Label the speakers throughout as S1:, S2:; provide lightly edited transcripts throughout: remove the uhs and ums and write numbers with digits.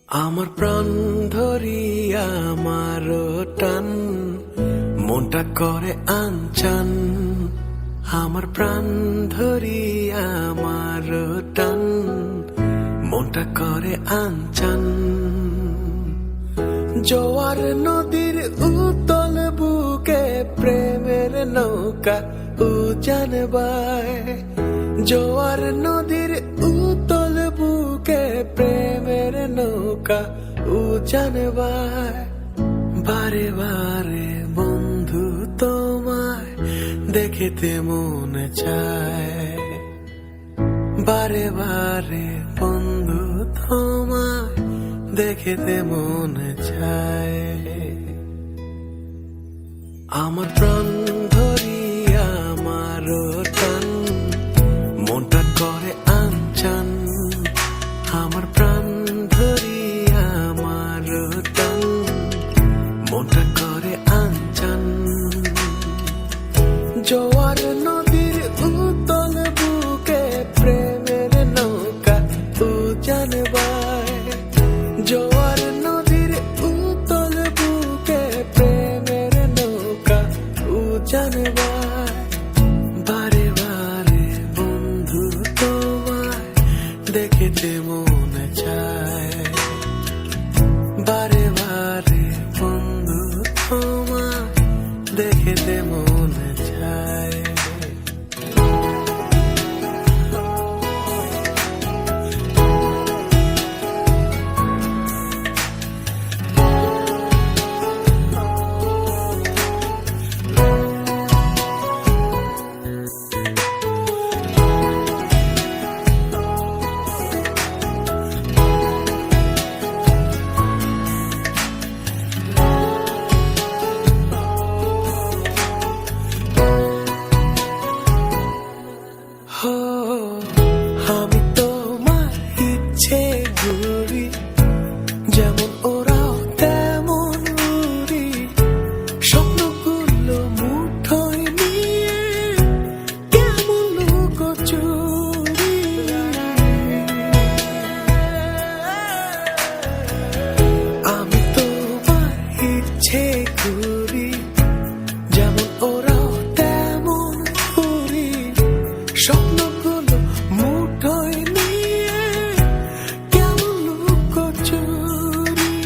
S1: আমার প্রাণ ধরিয়া আমার টান মনটা করে আনচান। আমার প্রাণ ধরিয়া আমার টান মনটা করে আনচান। জোয়ার নদীর উতল বুকে প্রেমের নৌকা উজান বায়। জোয়ার নদীর উতল বুকে প্রেমের নৌকা উজান বায়। বারে বারে বন্ধু তোমায় দেখিতে মনে চায়। বারে বারে বন্ধু তোমায় দেখিতে মনে চায়। আমার প্রাণ ধরিয়া আমার টান মনটা করে আনচান। আমার প্রাণ ধরিয়া আমার টান মনটা করে আনচান। জোয়ার নদীর উতল বুকে প্রেমের নৌকা উজান বায়। জোয়ার নদীর উতল বুকে প্রেমের নৌকা উজান বায়। বারে বারে বন্ধু তোমায় দেখিতে মনে চায়। বারে বারে বন্ধু তোমায় দেখিতে মনে চায়। আমি তোমার ইচ্ছে ঘুরি, যেমন ওরাও তেমন উড়ি। স্বপ্নগুলো মুঠোয় নিয়ে কেমন লুকোচুরি। আমি তোমার ইচ্ছে ঘুরি, যেমন ওরাও তেমন উড়ি। স্বপ্নগুলো মুঠোয় নিয়ে কেমন লুকোচুরি।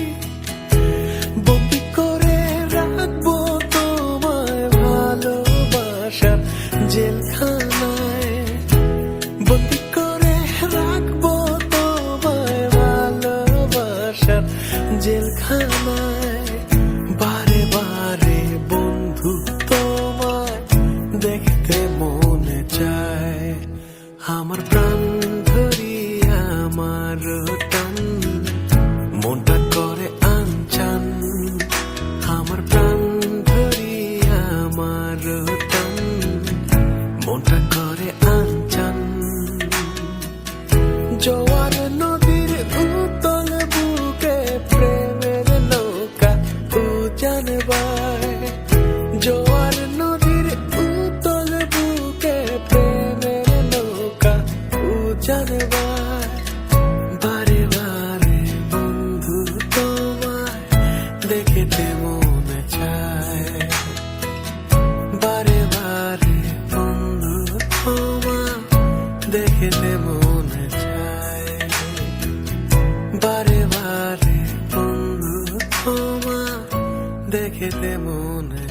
S1: বন্দি করে রাখবো তোমায় ভালোবাসার জেলখানায়। বন্দি করে রাখবো তোমায় ভালোবাসার জেলখানায়। বারে বারে বন্ধু তোমায় দেখতে মনে চায়। আমার প্রাণ ধরিয়া আমার টান মনটা করে আনচান। আমার প্রাণ ধরিয়া আমার টান মনটা করে আনচান। জোয়ার নদীর উতল বুকে প্রেমের নৌকা উজান বায়। জোয়ার নদীর উতল বুকে প্রেমের নৌকা উজান বায়। বারে বারে বন্ধু তোমায় দেখিতে মনে চায়। বারে বারে বন্ধু তোমায় দেখিতে মনে চায়। বারে বারে বন্ধু তোমায় দেখিতে মনে